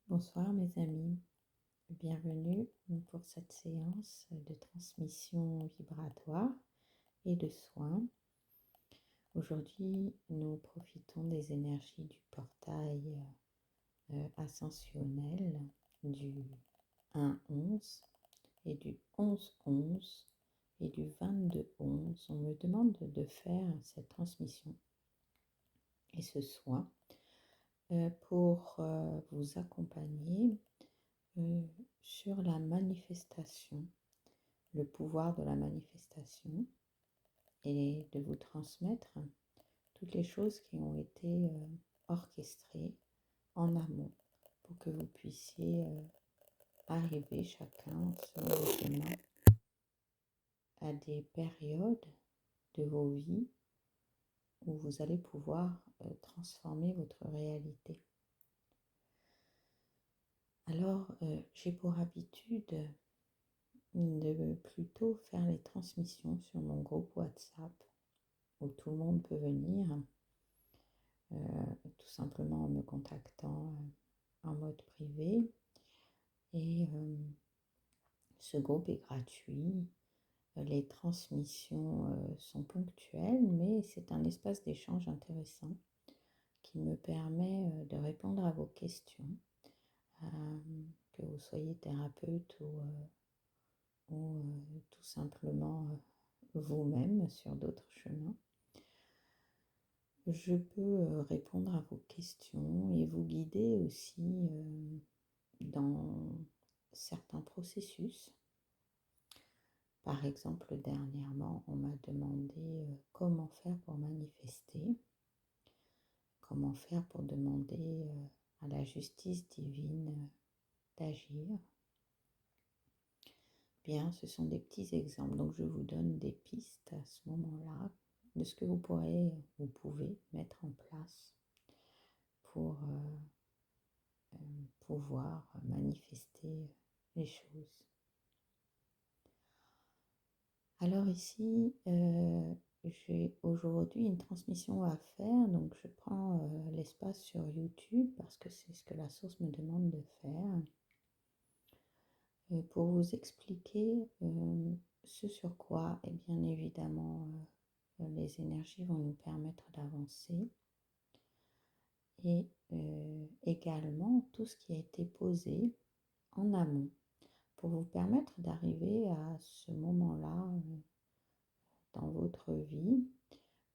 Bonsoir mes amis, bienvenue pour cette séance de transmission vibratoire et de soins. Aujourd'hui, nous profitons des énergies du portail ascensionnel du 1-11 et du 11-11 et du 22-11. On me demande de faire cette transmission et ce soin pour vous accompagner sur la manifestation, le pouvoir de la manifestation et de vous transmettre toutes les choses qui ont été orchestrées en amont pour que vous puissiez arriver chacun selon vos chemins à des périodes de vos vies où vous allez pouvoir transformer votre réalité. Alors, j'ai pour habitude de plutôt faire les transmissions sur mon groupe WhatsApp où tout le monde peut venir, tout simplement en me contactant en mode privé. Et ce groupe est gratuit. Les transmissions sont ponctuelles, mais c'est un espace d'échange intéressant qui me permet de répondre à vos questions, que vous soyez thérapeute ou tout simplement vous-même sur d'autres chemins. Je peux répondre à vos questions et vous guider aussi dans certains processus. Par exemple, dernièrement, on m'a demandé comment faire pour manifester, comment faire pour demander à la justice divine d'agir. Bien, ce sont des petits exemples, donc je vous donne des pistes à ce moment-là de ce que vous pouvez mettre en place pour pouvoir manifester les choses. Alors ici, j'ai aujourd'hui une transmission à faire, donc je prends l'espace sur YouTube parce que c'est ce que la source me demande de faire, pour vous expliquer ce sur quoi, et bien évidemment, les énergies vont nous permettre d'avancer, et également tout ce qui a été posé en amont pour vous permettre d'arriver à ce moment-là dans votre vie,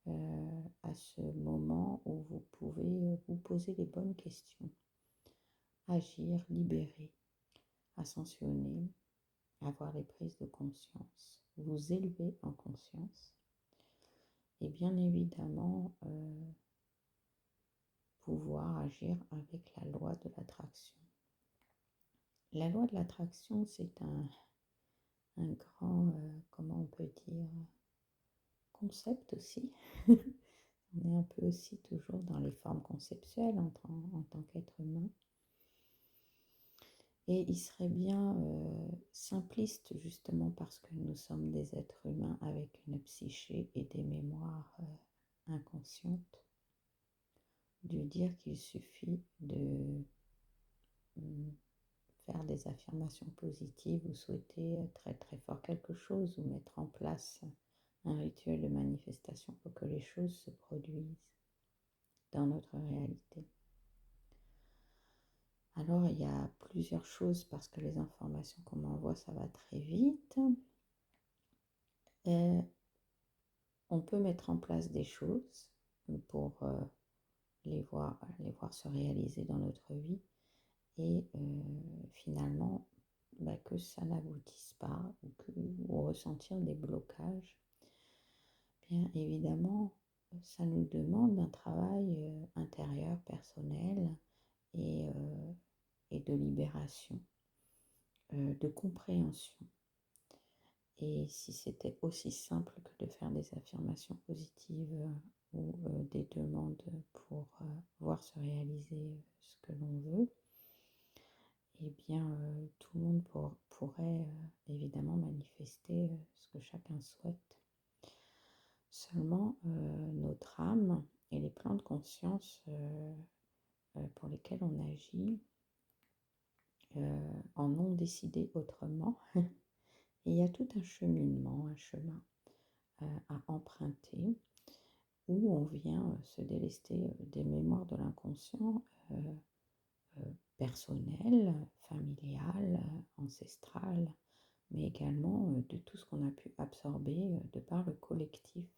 à ce moment où vous pouvez vous poser les bonnes questions, agir, libérer, ascensionner, avoir les prises de conscience, vous élever en conscience et bien évidemment pouvoir agir avec la loi de l'attraction. La loi de l'attraction, c'est un grand, comment on peut dire, concept aussi. On est un peu aussi toujours dans les formes conceptuelles en tant qu'être humain. Et il serait bien simpliste, justement parce que nous sommes des êtres humains avec une psyché et des mémoires inconscientes, de dire qu'il suffit de faire des affirmations positives ou souhaiter très très fort quelque chose ou mettre en place un rituel de manifestation pour que les choses se produisent dans notre réalité. Alors, il y a plusieurs choses parce que les informations qu'on m'envoie, ça va très vite. Et on peut mettre en place des choses pour les voir se réaliser dans notre vie et finalement que ça n'aboutisse pas ou ressentir des blocages. Bien évidemment, ça nous demande un travail intérieur, personnel et de libération, de compréhension. Et si c'était aussi simple que de faire des affirmations positives ou des demandes pour voir se réaliser ce que l'on veut, eh bien tout le monde pourrait évidemment manifester ce que chacun souhaite. Seulement notre âme et les plans de conscience pour lesquels on agit en ont décidé autrement. Et il y a tout un cheminement, un chemin à emprunter où on vient se délester des mémoires de l'inconscient personnel, familial, ancestral, mais également de tout ce qu'on a pu absorber de par le collectif,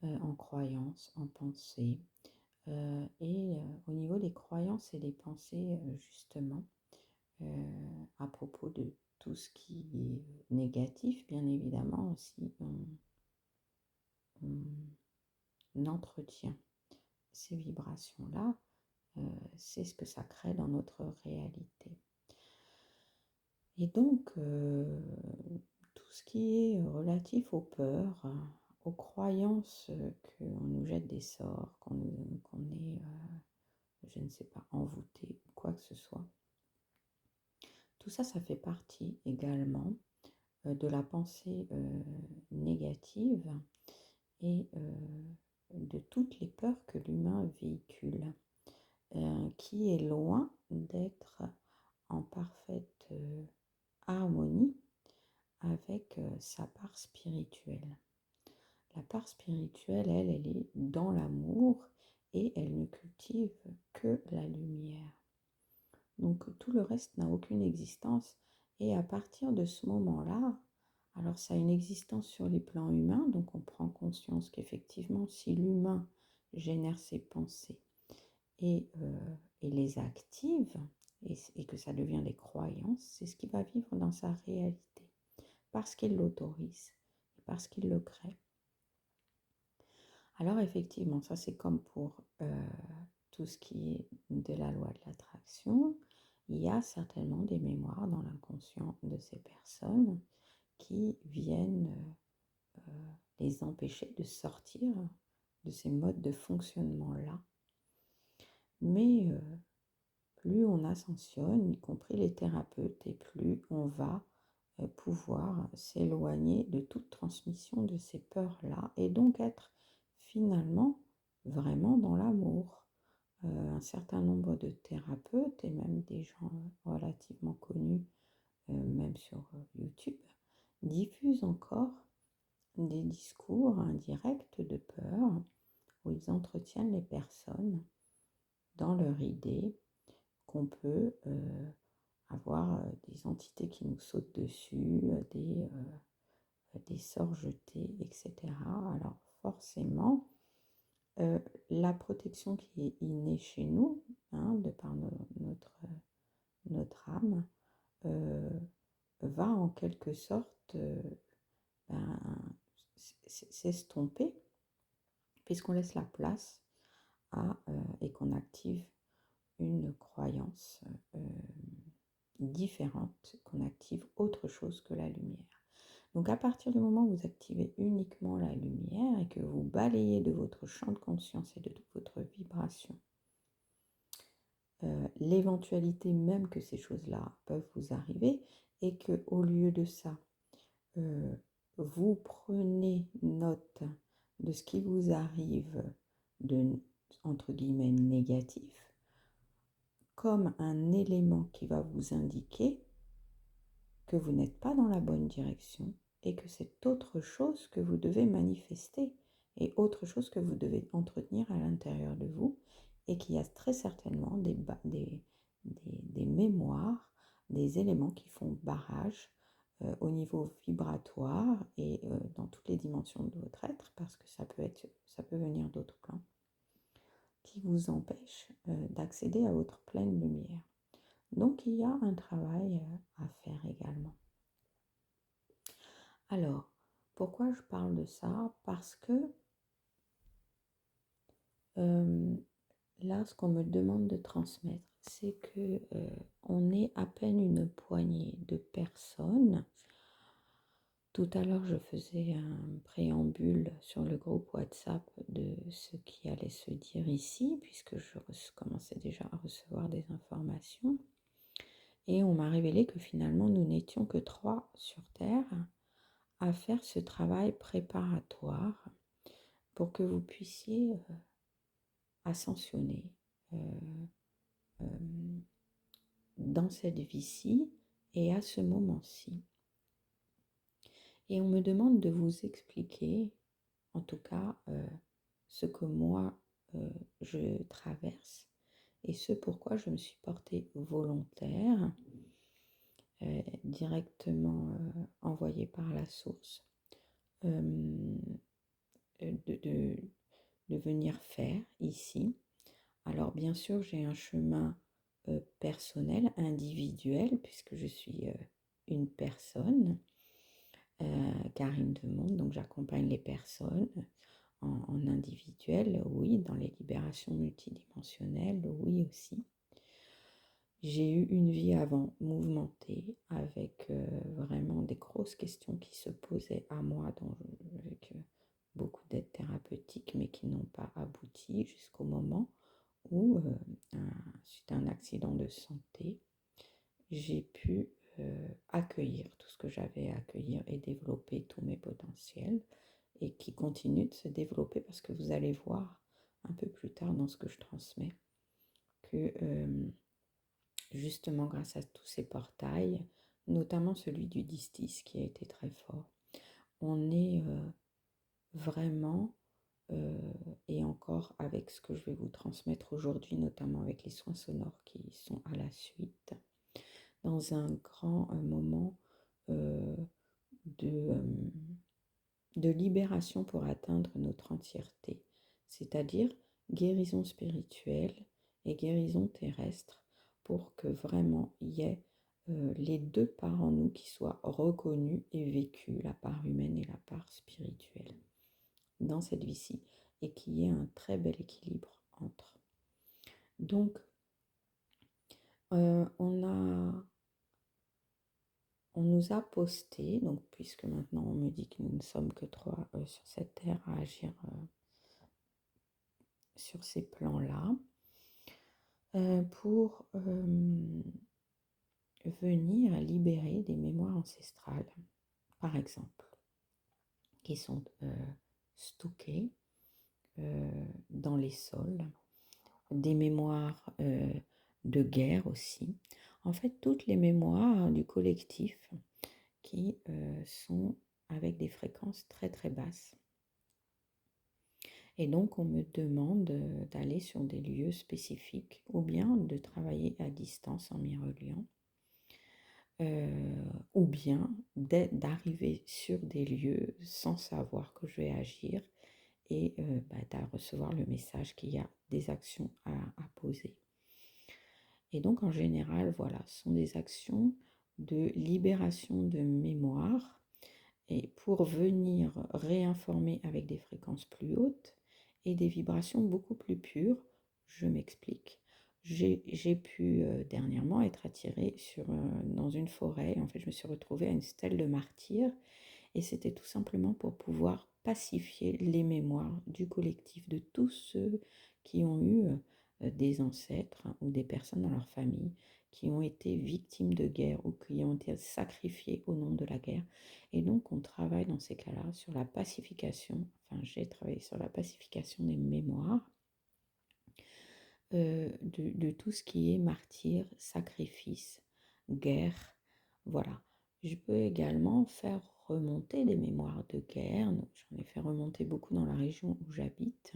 en croyances, en pensées. Au niveau des croyances et des pensées, justement, à propos de tout ce qui est négatif, bien évidemment, aussi, on entretient ces vibrations-là, c'est ce que ça crée dans notre réalité. Et donc, tout ce qui est relatif aux peurs, aux croyances qu'on nous jette des sorts, qu'on est, je ne sais pas, envoûté ou quoi que ce soit, tout ça, ça fait partie également de la pensée négative et de toutes les peurs que l'humain véhicule, qui est loin d'être en parfaite harmonie avec sa part spirituelle. La part spirituelle, elle est dans l'amour et elle ne cultive que la lumière. Donc tout le reste n'a aucune existence et à partir de ce moment-là, alors ça a une existence sur les plans humains, donc on prend conscience qu'effectivement si l'humain génère ses pensées et les active et que ça devient des croyances, c'est ce qui va vivre dans sa réalité parce qu'il l'autorise et parce qu'il le crée. Alors effectivement, ça c'est comme pour tout ce qui est de la loi de l'attraction. Il y a certainement des mémoires dans l'inconscient de ces personnes qui viennent les empêcher de sortir de ces modes de fonctionnement-là. Mais plus on ascensionne, y compris les thérapeutes, et plus on va pouvoir s'éloigner de toute transmission de ces peurs-là et donc être finalement vraiment dans l'amour. Un certain nombre de thérapeutes et même des gens relativement connus, même sur YouTube, diffusent encore des discours indirects de peur où ils entretiennent les personnes dans leur idée qu'on peut avoir des entités qui nous sautent dessus, des sorts jetés, etc. Alors forcément, la protection qui est innée chez nous, de par notre âme, va en quelque sorte s'estomper, puisqu'on laisse la place et qu'on active une croyance différente, qu'on active autre chose que la lumière. Donc à partir du moment où vous activez uniquement la lumière et que vous balayez de votre champ de conscience et de toute votre vibration l'éventualité même que ces choses-là peuvent vous arriver et que au lieu de ça, vous prenez note de ce qui vous arrive de, entre guillemets, négatif, comme un élément qui va vous indiquer que vous n'êtes pas dans la bonne direction et que c'est autre chose que vous devez manifester et autre chose que vous devez entretenir à l'intérieur de vous et qu'il y a très certainement des mémoires, des éléments qui font barrage au niveau vibratoire et dans toutes les dimensions de votre être, parce que ça peut venir d'autres plans, qui vous empêchent d'accéder à votre pleine lumière. Donc il y a un travail à faire également. Alors, pourquoi je parle de ça? Parce que là, ce qu'on me demande de transmettre, c'est que on est à peine une poignée de personnes. Tout à l'heure, je faisais un préambule sur le groupe WhatsApp de ce qui allait se dire ici, puisque je commençais déjà à recevoir des informations. Et on m'a révélé que finalement, nous n'étions que 3 sur Terre à faire ce travail préparatoire pour que vous puissiez ascensionner dans cette vie-ci et à ce moment-ci. Et on me demande de vous expliquer, en tout cas, ce que moi, je traverse et ce pourquoi je me suis portée volontaire, directement envoyée par la source, euh, de, de, de venir faire ici. Alors bien sûr, j'ai un chemin personnel, individuel, puisque je suis une personne, Karine Demonde, donc j'accompagne les personnes en individuel, oui, dans les libérations multidimensionnelles, oui aussi. J'ai eu une vie avant mouvementée, avec vraiment des grosses questions qui se posaient à moi, avec beaucoup d'aides thérapeutiques, mais qui n'ont pas abouti jusqu'au moment où, suite à un accident de santé, j'ai pu accueillir tout ce que j'avais à accueillir et développer tous mes potentiels et qui continuent de se développer parce que vous allez voir un peu plus tard dans ce que je transmets que justement grâce à tous ces portails, notamment celui du Distis qui a été très fort, on est vraiment, et encore avec ce que je vais vous transmettre aujourd'hui, notamment avec les soins sonores qui sont à la suite, dans un grand moment de, de libération pour atteindre notre entièreté, c'est-à-dire guérison spirituelle et guérison terrestre, pour que vraiment il y ait les deux parts en nous qui soient reconnus et vécus, la part humaine et la part spirituelle, dans cette vie-ci, et qu'il y ait un très bel équilibre entre. Donc, on nous a posté, donc puisque maintenant on me dit que nous ne sommes que 3 sur cette terre à agir sur ces plans-là, pour venir libérer des mémoires ancestrales, par exemple, qui sont stockées dans les sols, des mémoires de guerre aussi. En fait, toutes les mémoires du collectif qui sont avec des fréquences très très basses. Et donc, on me demande d'aller sur des lieux spécifiques ou bien de travailler à distance en m'y reliant, ou bien d'arriver sur des lieux sans savoir que je vais agir et de recevoir le message qu'il y a des actions à poser. Et donc, en général, voilà, ce sont des actions de libération de mémoire et pour venir réinformer avec des fréquences plus hautes et des vibrations beaucoup plus pures. Je m'explique. J'ai pu dernièrement être attirée dans une forêt. En fait, je me suis retrouvée à une stèle de martyrs et c'était tout simplement pour pouvoir pacifier les mémoires du collectif de tous ceux qui ont eu des ancêtres ou des personnes dans leur famille qui ont été victimes de guerre ou qui ont été sacrifiés au nom de la guerre. Et donc, on travaille dans ces cas-là sur la pacification, enfin, j'ai travaillé sur la pacification des mémoires de tout ce qui est martyr, sacrifice, guerre, voilà. Je peux également faire remonter des mémoires de guerre, donc j'en ai fait remonter beaucoup dans la région où j'habite.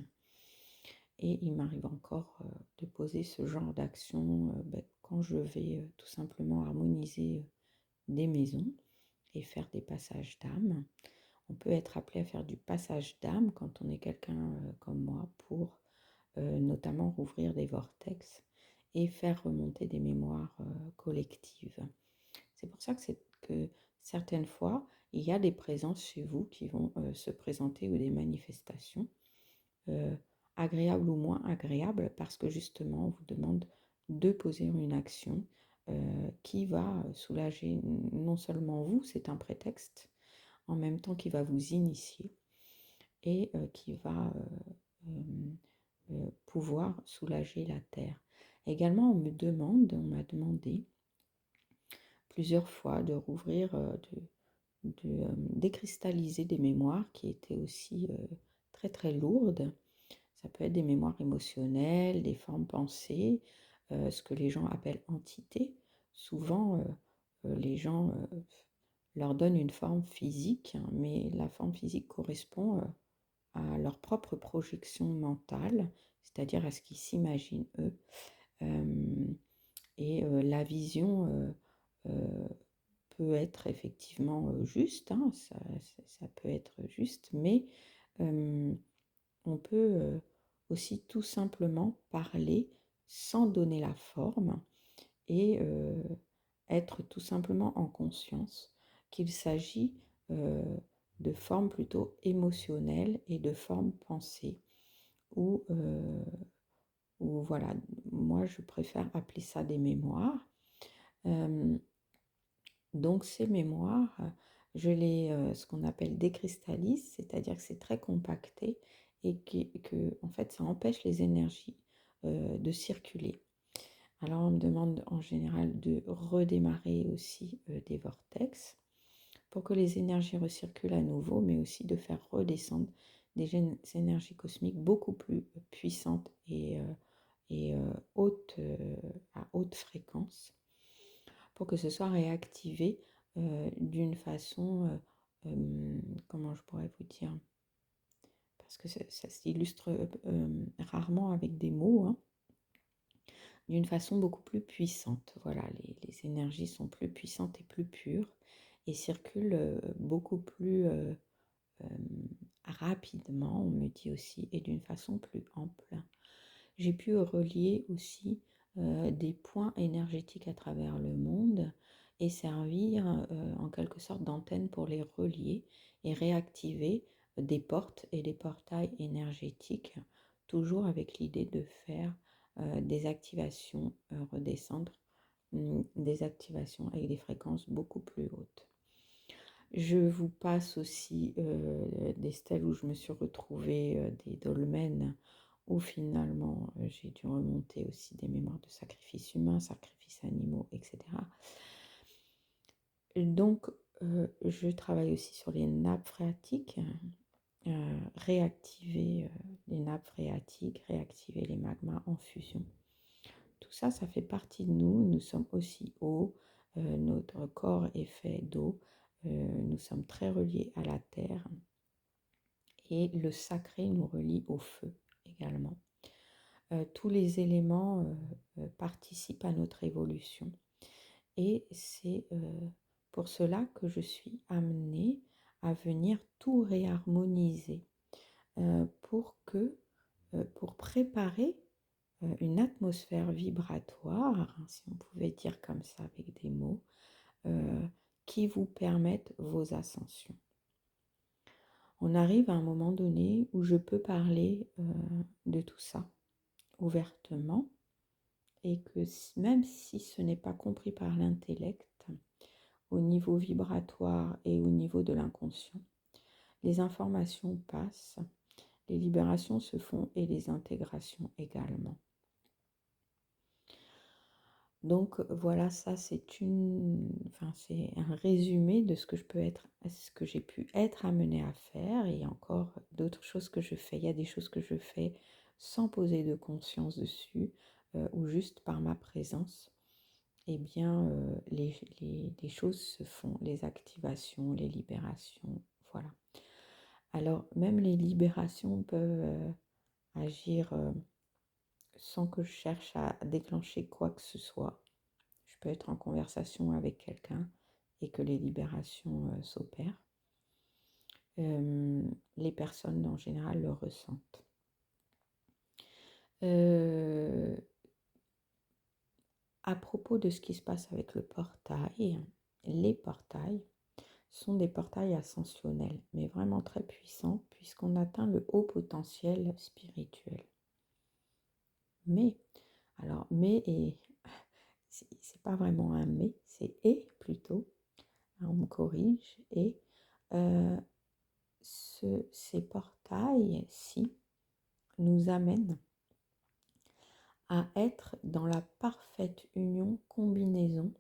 Et il m'arrive encore de poser ce genre d'action quand je vais tout simplement harmoniser des maisons et faire des passages d'âme. On peut être appelé à faire du passage d'âme quand on est quelqu'un comme moi pour notamment rouvrir des vortex et faire remonter des mémoires collectives. C'est pour ça que certaines fois, il y a des présences chez vous qui vont se présenter ou des manifestations agréables ou moins agréables parce que justement on vous demande de poser une action qui va soulager non seulement vous, c'est un prétexte, en même temps qui va vous initier et qui va pouvoir soulager la terre. Également, on m'a demandé plusieurs fois de rouvrir, décristalliser des mémoires qui étaient aussi très très lourdes. Ça peut être des mémoires émotionnelles, des formes pensées, ce que les gens appellent entités, souvent, les gens leur donnent une forme physique, hein, mais la forme physique correspond à leur propre projection mentale, c'est-à-dire à ce qu'ils s'imaginent eux. Hem et la vision, peut être effectivement, juste, hein, ça peut être juste, mais hem, on peut, aussi tout simplement parler sans donner la forme et être tout simplement en conscience qu'il s'agit, heu, de formes plutôt émotionnelles et de formes pensées ou voilà, moi je préfère appeler ça des mémoires. Hem Donc ces mémoires, je les, ce qu'on appelle décristallise, c'est-à-dire que c'est très compacté et que en fait, ça empêche les énergies, de circuler. Alors on me demande en général de redémarrer aussi, des vortex pour que les énergies recirculent à nouveau, mais aussi de faire redescendre des énergies cosmiques beaucoup plus puissantes et hautes, à haute fréquence pour que ce soit réactivé, d'une façon, comment je pourrais vous dire? Parce que ça s'illustre, rarement avec des mots, hein, d'une façon beaucoup plus puissante. Voilà, les énergies sont plus puissantes et plus pures et circulent, beaucoup plus, rapidement, on me dit aussi, et d'une façon plus ample. J'ai pu relier aussi, des points énergétiques à travers le monde et servir, en quelque sorte d'antenne pour les relier et réactiver des portes et des portails énergétiques, toujours avec l'idée de faire, des activations, redescendre, des activations avec des fréquences beaucoup plus hautes. Je vous passe aussi, des stèles où je me suis retrouvée, des dolmens où finalement, j'ai dû remonter aussi des mémoires de sacrifices humains, sacrifices animaux et cetera. Donc, je travaille aussi sur les nappes phréatiques, réactiver, les nappes phréatiques, réactiver les magmas en fusion. Tout ça, ça fait partie de nous. Nous sommes aussi eau, notre corps est fait d'eau, nous sommes très reliés à la terre et le sacré nous relie au feu également. Tous les éléments, participent à notre évolution et c'est, pour cela que je suis amenée à venir tout réharmoniser, pour préparer, une atmosphère vibratoire, hein, si on pouvait dire comme ça avec des mots, qui vous permettent vos ascensions. On arrive à un moment donné où je peux parler, de tout ça ouvertement et que même si ce n'est pas compris par l'intellect, au niveau vibratoire et au niveau de l'inconscient, les informations passent, les libérations se font et les intégrations également. Donc voilà, ça c'est c'est un résumé de ce que ce que j'ai pu être amenée à faire. Et il y a encore d'autres choses que je fais. Il y a des choses que je fais sans poser de conscience dessus, ou juste par ma présence. Eh bien, les choses se font, les activations, les libérations, voilà. Alors, même les libérations peuvent agir sans que je cherche à déclencher quoi que ce soit. Je peux être en conversation avec quelqu'un et que les libérations s'opèrent. Les personnes en général le ressentent. À propos de ce qui se passe avec le portail, les portails sont des portails ascensionnels, mais vraiment très puissants, puisqu'on atteint le haut potentiel spirituel. Mais, mais et c'est pas vraiment un mais, c'est et plutôt, hein, on me corrige, et euh, ces portails-ci nous amènent à être dans la parfaite union, combinaison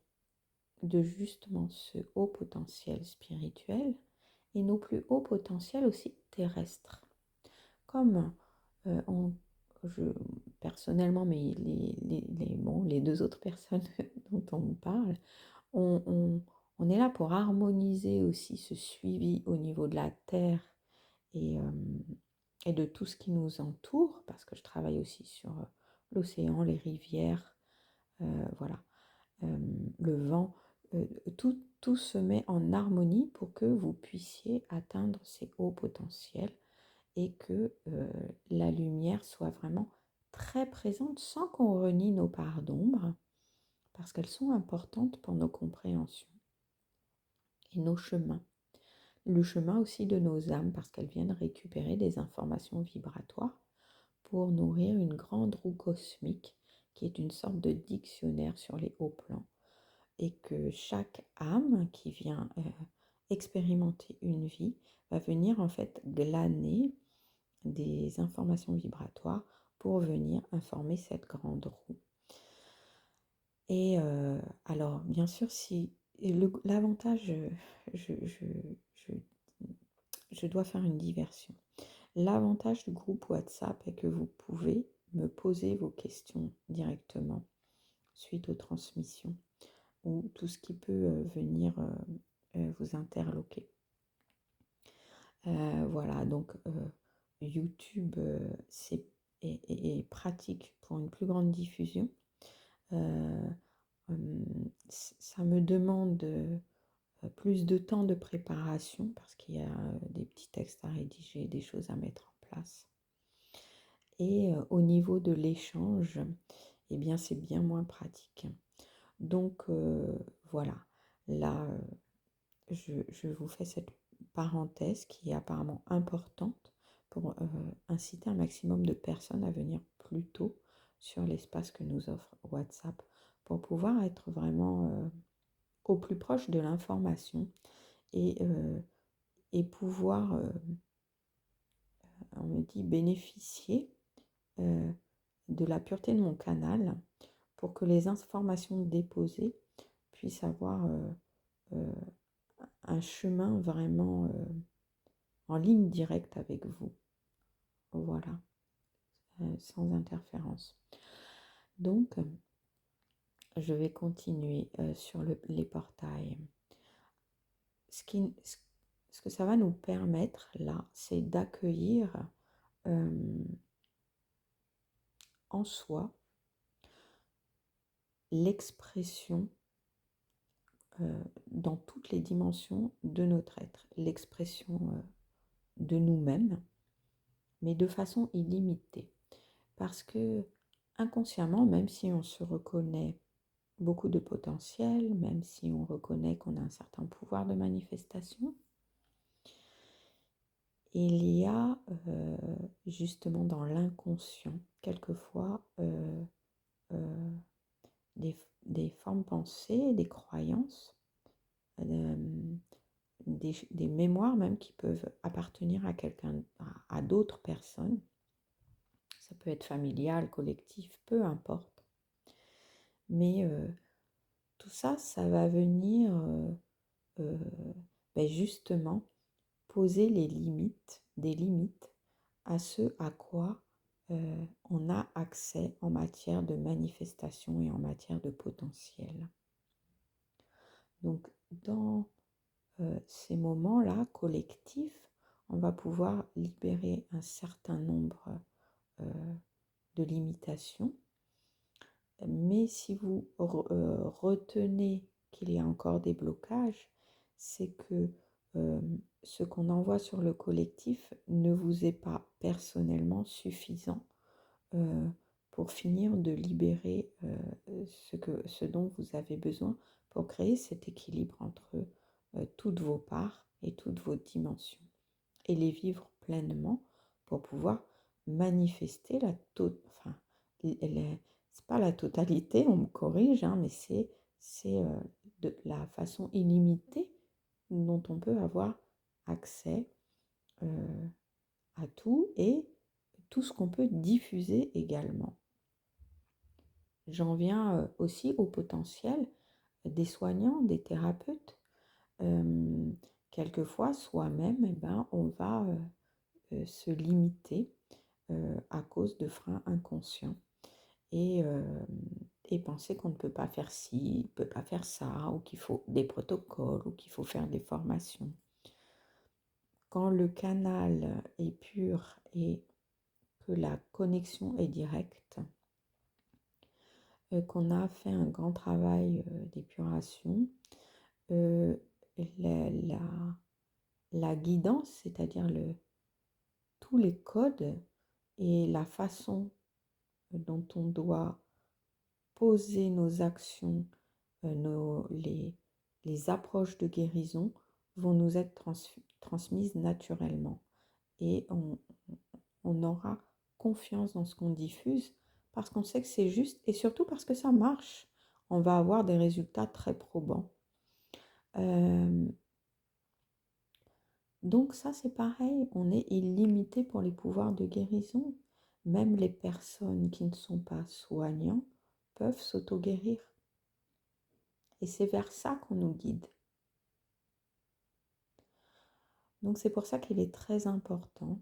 de justement ce haut potentiel spirituel et nos plus hauts potentiels aussi terrestres. Comme on je, personnellement, mais les deux autres personnes dont on me parle, on, on- on est là pour harmoniser aussi ce suivi au niveau de la Terre et, euh, et de tout ce qui nous entoure, parce que je travaille aussi sur l'océan, les rivières, voilà, le vent, tout se met en harmonie pour que vous puissiez atteindre ces hauts potentiels et que la lumière soit vraiment très présente sans qu'on renie nos parts d'ombre, parce qu'elles sont importantes pour nos compréhensions et nos chemins. Le chemin aussi de nos âmes, parce qu'elles viennent récupérer des informations vibratoires pour nourrir une grande roue cosmique qui est une sorte de dictionnaire sur les hauts plans, et que chaque âme qui vient expérimenter une vie va venir en fait glaner des informations vibratoires pour venir informer cette grande roue. Et alors, bien sûr, si l'avantage, je, je, je, je dois faire une diversion. L'avantage du groupe WhatsApp est que vous pouvez me poser vos questions directement suite aux transmissions ou tout ce qui peut venir vous interloquer. Voilà, donc YouTube est pratique pour une plus grande diffusion. Ça me demande plus de temps de préparation parce qu'il y a des petits textes à rédiger, des choses à mettre en place. Et au niveau de l'échange, eh bien c'est bien moins pratique. Donc voilà, là je vous fais cette parenthèse qui est apparemment importante pour inciter un maximum de personnes à venir plus tôt sur l'espace que nous offre WhatsApp pour pouvoir être vraiment au plus proche de l'information et pouvoir, on me dit, bénéficier de la pureté de mon canal pour que les informations déposées puissent avoir euh, un chemin vraiment en ligne directe avec vous. Voilà, sans interférence. Donc, je vais continuer sur les portails. Ce que ça va nous permettre là, c'est d'accueillir en soi l'expression dans toutes les dimensions de notre être, l'expression de nous-mêmes, mais de façon illimitée. Parce que inconsciemment, même si on se reconnaît beaucoup de potentiel, même si on reconnaît qu'on a un certain pouvoir de manifestation, il y a justement dans l'inconscient, quelquefois, des formes pensées, des croyances, des mémoires même qui peuvent appartenir à quelqu'un, à d'autres personnes. Ça peut être familial, collectif, peu importe. Mais tout ça, ça va venir justement poser des limites à ce à quoi on a accès en matière de manifestation et en matière de potentiel. Donc, dans ces moments-là collectifs, on va pouvoir libérer un certain nombre de limitations. Mais si vous retenez qu'il y a encore des blocages, c'est que ce qu'on envoie sur le collectif ne vous est pas personnellement suffisant pour finir de libérer ce dont vous avez besoin pour créer cet équilibre entre toutes vos parts et toutes vos dimensions et les vivre pleinement pour pouvoir manifester c'est pas la totalité, on me corrige, hein, mais c'est de la façon illimitée dont on peut avoir accès à tout et tout ce qu'on peut diffuser également. J'en viens aussi au potentiel des soignants, des thérapeutes. Quelquefois, soi-même, on va se limiter à cause de freins inconscients et, et penser qu'on ne peut pas faire ci, ne peut pas faire ça, ou qu'il faut des protocoles, ou qu'il faut faire des formations. Quand le canal est pur et que la connexion est directe, qu'on a fait un grand travail d'épuration, euh, la, la- la guidance, c'est-à-dire tous les codes et la façon dont on doit poser nos actions, les approches de guérison vont nous être transmises naturellement. Et on aura confiance dans ce qu'on diffuse parce qu'on sait que c'est juste et surtout parce que ça marche. On va avoir des résultats très probants. Donc ça, c'est pareil, on est illimité pour les pouvoirs de guérison. Même les personnes qui ne sont pas soignants peuvent s'auto-guérir. Et c'est vers ça qu'on nous guide. Donc c'est pour ça qu'il est très important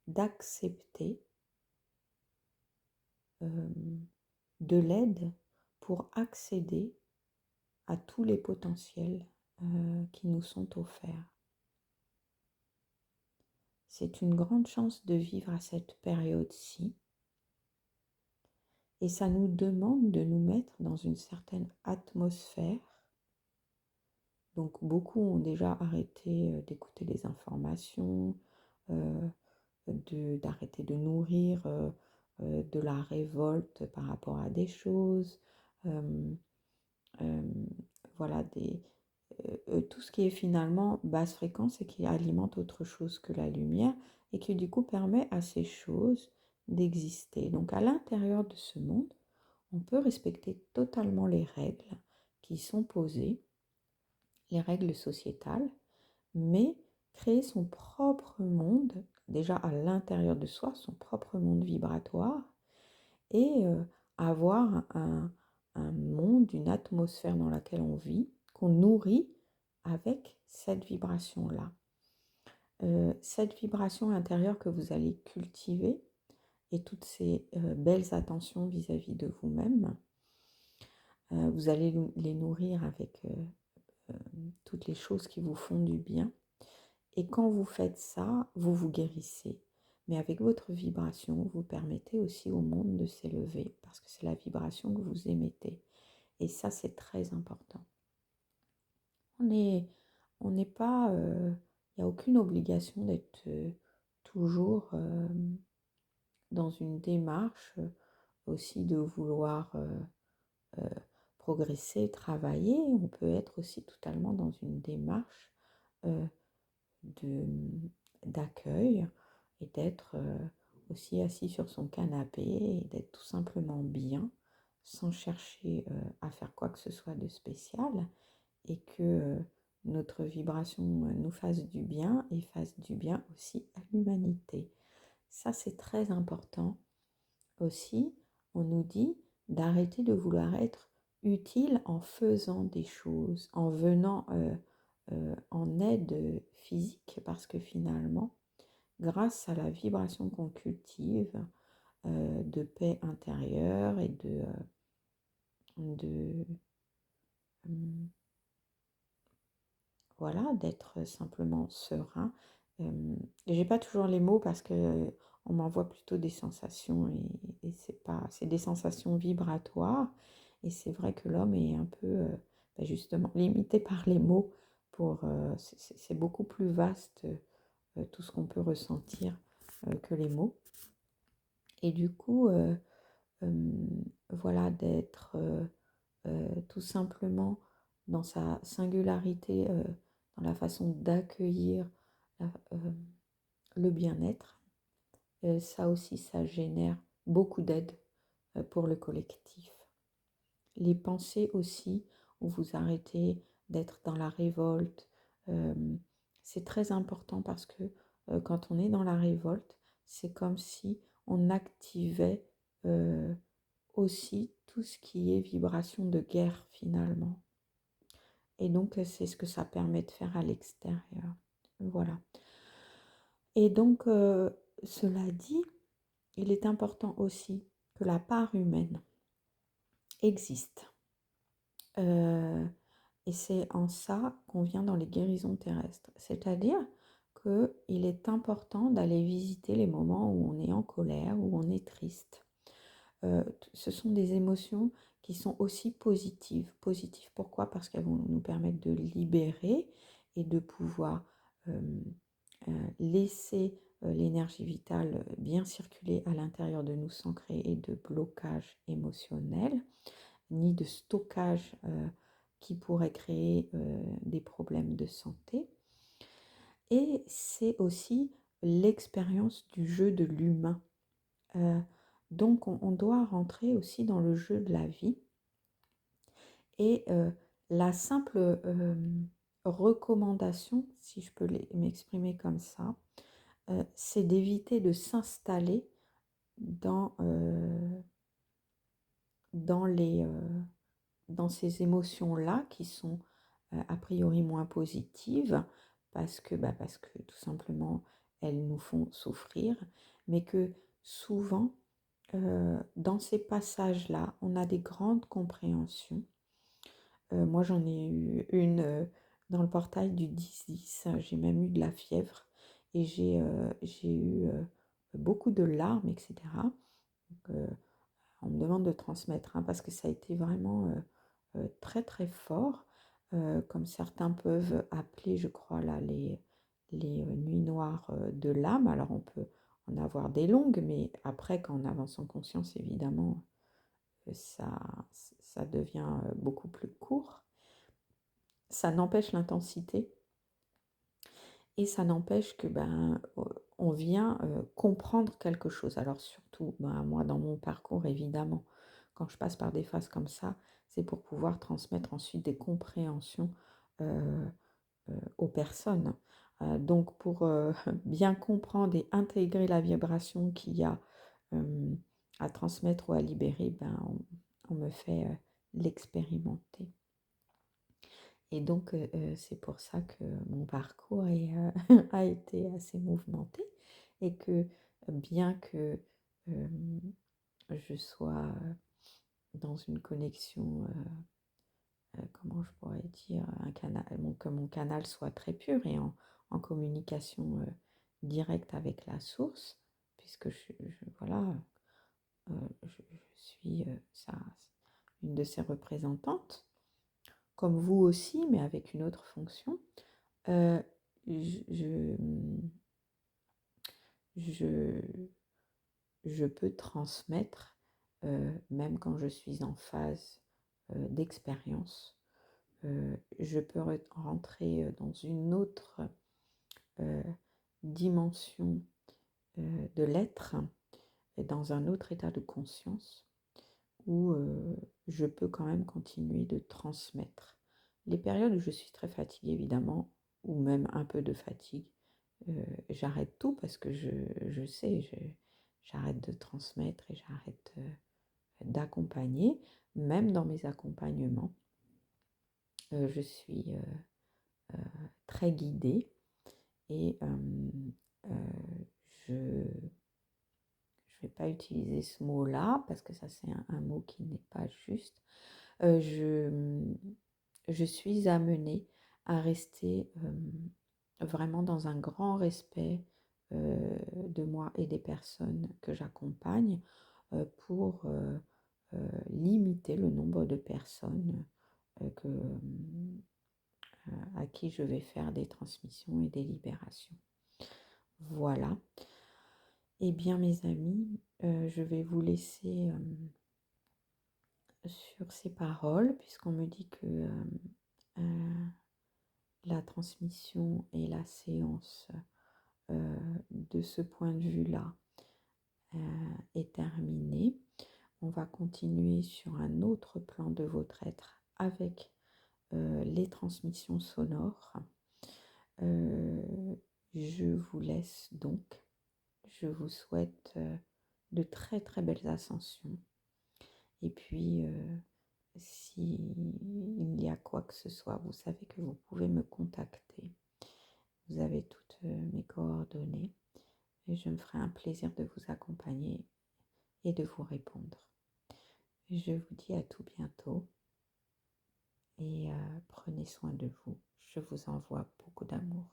d'accepter de l'aide pour accéder à tous les potentiels qui nous sont offerts. C'est une grande chance de vivre à cette période-ci et ça nous demande de nous mettre dans une certaine atmosphère. Donc beaucoup ont déjà arrêté d'écouter les informations, d'arrêter de nourrir de la révolte par rapport à des choses, voilà, tout ce qui est finalement basse fréquence et qui alimente autre chose que la lumière et qui du coup permet à ces choses d'exister. Donc à l'intérieur de ce monde, on peut respecter totalement les règles qui sont posées, les règles sociétales, mais créer son propre monde, déjà à l'intérieur de soi, son propre monde vibratoire, et avoir un monde, une atmosphère dans laquelle on vit, qu'on nourrit avec cette vibration-là. Cette vibration intérieure que vous allez cultiver et toutes ces belles attentions vis-à-vis de vous-même, vous allez les nourrir avec toutes les choses qui vous font du bien. Et quand vous faites ça, vous vous guérissez. Mais avec votre vibration, vous permettez aussi au monde de s'élever parce que c'est la vibration que vous émettez. Et ça, c'est très important. On n'est pas, il n'y a aucune obligation d'être toujours dans une démarche aussi de vouloir progresser, travailler. On peut être aussi totalement dans une démarche d'accueil et d'être aussi assis sur son canapé et d'être tout simplement bien sans chercher à faire quoi que ce soit de spécial et que notre vibration nous fasse du bien et fasse du bien aussi à l'humanité. Ça, c'est très important. Aussi, on nous dit d'arrêter de vouloir être utile en faisant des choses, en venant en aide physique, parce que finalement, grâce à la vibration qu'on cultive de paix intérieure et de voilà, d'être simplement serein. J'ai pas toujours les mots parce que on m'envoie plutôt des sensations et c'est des sensations vibratoires. Et c'est vrai que l'homme est un peu justement limité par les mots c'est beaucoup plus vaste tout ce qu'on peut ressentir que les mots. Et du coup, voilà, d'être tout simplement dans sa singularité, dans la façon d'accueillir le bien-être. Ça aussi, ça génère beaucoup d'aide pour le collectif. Les pensées aussi, où vous arrêtez d'être dans la révolte, c'est très important parce que quand on est dans la révolte, c'est comme si on activait aussi tout ce qui est vibration de guerre finalement. Et donc, c'est ce que ça permet de faire à l'extérieur. Voilà. Et donc, cela dit, il est important aussi que la part humaine existe. Et c'est en ça qu'on vient dans les guérisons terrestres. C'est-à-dire qu'il est important d'aller visiter les moments où on est en colère, où on est triste. Ce sont des émotions qui sont aussi positives. Positives pourquoi? Parce qu'elles vont nous permettre de libérer et de pouvoir laisser l'énergie vitale bien circuler à l'intérieur de nous sans créer de blocage émotionnel, ni de stockage qui pourrait créer des problèmes de santé. Et c'est aussi l'expérience du jeu de l'humain. Donc on doit rentrer aussi dans le jeu de la vie. Et la simple recommandation, si je peux m'exprimer comme ça, c'est d'éviter de s'installer dans, dans dans ces émotions-là qui sont a priori moins positives parce que tout simplement elles nous font souffrir, mais que souvent dans ces passages-là, on a des grandes compréhensions. Moi, j'en ai eu une dans le portail du 10-10, j'ai même eu de la fièvre et j'ai eu beaucoup de larmes, etc. Donc, on me demande de transmettre hein, parce que ça a été vraiment très très fort, comme certains peuvent appeler, je crois, là, les nuits noires de l'âme. Alors, on peut en avoir des longues, mais après, quand on avance en conscience, évidemment, ça, ça devient beaucoup plus court. Ça n'empêche l'intensité et ça n'empêche que on vient comprendre quelque chose. Alors surtout, moi dans mon parcours, évidemment, quand je passe par des phases comme ça, c'est pour pouvoir transmettre ensuite des compréhensions aux personnes. Donc pour bien comprendre et intégrer la vibration qu'il y a à transmettre ou à libérer, on me fait l'expérimenter. Et donc, c'est pour ça que mon parcours a été assez mouvementé et que bien que je sois dans une connexion, comment je pourrais dire, que mon canal soit très pur et en communication directe avec la source, puisque voilà, je suis une de ses représentantes, comme vous aussi, mais avec une autre fonction. Euh, je, je, je peux transmettre, même quand je suis en phase d'expérience, je peux rentrer dans une autre dimension de l'être, et dans un autre état de conscience, où je peux quand même continuer de transmettre. Les périodes où je suis très fatiguée, évidemment, ou même un peu de fatigue, j'arrête tout parce que je sais, j'arrête de transmettre et j'arrête d'accompagner. Même dans mes accompagnements, je suis très guidée et je ne vais pas utiliser ce mot-là parce que ça c'est un mot qui n'est pas juste. Je suis amenée à rester vraiment dans un grand respect de moi et des personnes que j'accompagne pour limiter le nombre de personnes à qui je vais faire des transmissions et des libérations. Voilà. Eh bien mes amis, je vais vous laisser sur ces paroles puisqu'on me dit que la transmission et la séance de ce point de vue-là est terminée. On va continuer sur un autre plan de votre être avec les transmissions sonores. Je vous laisse donc. Je vous souhaite de très très belles ascensions. Et puis S'il y a quoi que ce soit, vous savez que vous pouvez me contacter. Vous avez toutes mes coordonnées et je me ferai un plaisir de vous accompagner et de vous répondre. Je vous dis à tout bientôt et prenez soin de vous. Je vous envoie beaucoup d'amour.